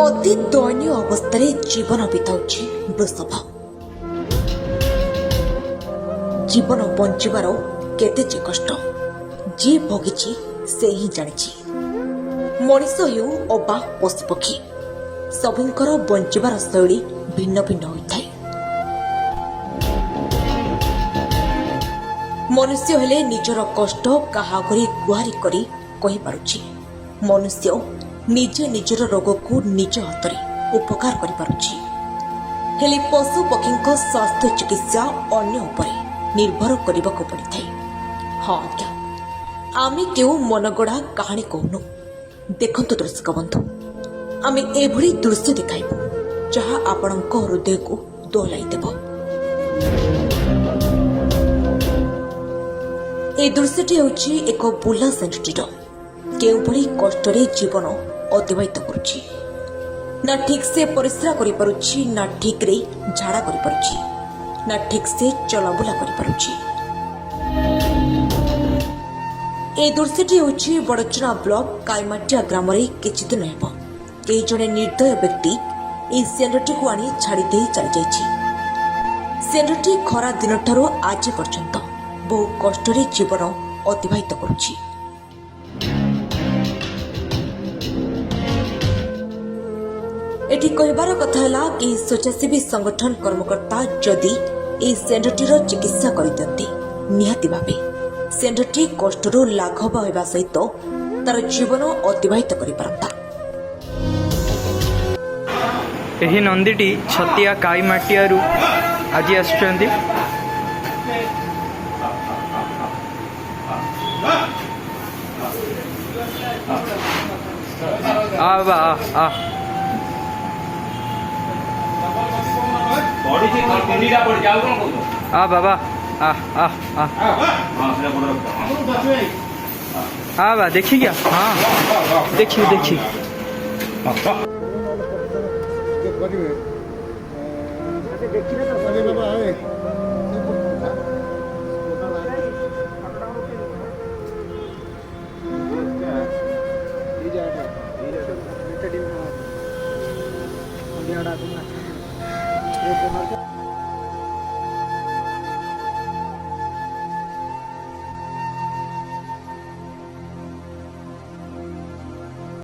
ଅତି ଦୟନୀୟ ଅବସ୍ଥାରେ ଜୀବନ ବିତାଉଛି ବୃଷଭ। ଜୀବନ ବଞ୍ଚିବାର କେତେ ଯେ କଷ୍ଟ ଯିଏ ଭୋଗିଛି ସେ ହିଁ ଜାଣିଛି। ମଣିଷ ହେଉ ଅବା ପଶୁପକ୍ଷୀ ସବୁଙ୍କର ବଞ୍ଚିବାର ଶୈଳୀ ଭିନ୍ନ ଭିନ୍ନ ହୋଇଥାଏ। ମନୁଷ୍ୟ ହେଲେ ନିଜର କଷ୍ଟ କାହା ଆଗରେ ଗୁହାରି କରି କହିପାରୁଛି। ମନୁଷ୍ୟ ନିଜେ ନିଜର ରୋଗକୁ ନିଜ ହାତରେ ଉପକାର କରିପାରୁଛି। ହେଲେ ପଶୁ ପକ୍ଷୀଙ୍କ ସ୍ୱାସ୍ଥ୍ୟ ଚିକିତ୍ସା ଅନ୍ୟ ଉପରେ ନିର୍ଭର କରିବାକୁ ପଡ଼ିଥାଏ। ହଁ ଆଜ୍ଞା, ଆମେ କେଉଁ ମନଗଢ଼ା କାହାଣୀ କହୁନୁ। ଦେଖନ୍ତୁ ଦର୍ଶକ ବନ୍ଧୁ, ଆମେ ଏଭଳି ଦୃଶ୍ୟ ଦେଖାଇବୁ ଯାହା ଆପଣଙ୍କ ହୃଦୟକୁ ଦୋହଲାଇ ଦେବ। এই ଦୃଶ୍ୟଟି ହେଉଛି ଏକ ବୁଲା ସେଣ୍ଟରଟିର କେଉଁଭଳି କଷ୍ଟରେ ଜୀବନ ଅତିବାହିତ କରୁଛି। ନା ଠିକ୍ ସେ ପରିସ୍ରା କରିପାରୁଛି, ନା ଠିକ୍ରେ ଝାଡ଼ା କରିପାରୁଛି, ନା ଠିକ୍ ସେ ଚଲାବୁଲା କରିପାରୁଛି। এই ଦୃଶ୍ୟଟି ହେଉଛି ବଡ଼ଚଣା ବ୍ଲକ କାଇମାଟିଆ ଗ୍ରାମରେ କିଛି ଦିନ ହେବ କେହି ଜଣେ ନିର୍ଦ୍ଦୟ ବ୍ୟକ୍ତି ଏହି ସେଣ୍ଟରଟିକୁ ଆଣି ଛାଡ଼ିଦେଇ ଚାଲିଯାଇଛି। ସେଣ୍ଟରଟି ଖରା ଦିନଠାରୁ ଆଜି ପର୍ଯ୍ୟନ୍ତ ବହୁ କଷ୍ଟରେ ଜୀବନ ଅତିବାହିତ କରୁଛି। ଏଠି କହିବାର କଥା ହେଲା କେହି ସ୍ୱେଚ୍ଛାସେବୀ ସଂଗଠନ କର୍ମକର୍ତ୍ତା ଯଦି ଏହି ସେଣ୍ଟରଟିର ଚିକିତ୍ସା କରିଦିଅନ୍ତି, ନିହାତି ଭାବେ ସେଣ୍ଟରଟି କଷ୍ଟରୁ ଲାଘବ ହେବା ସହିତ ତାର ଜୀବନ ଅତିବାହିତ କରିପାରନ୍ତା। ଏହି ନନ୍ଦୀଟି ଛତିଆ କାଇମାଟିଆରୁ ଆଜି ଆସିଛନ୍ତି। ବାବା देखी क्या? हाँ देखी देखी ये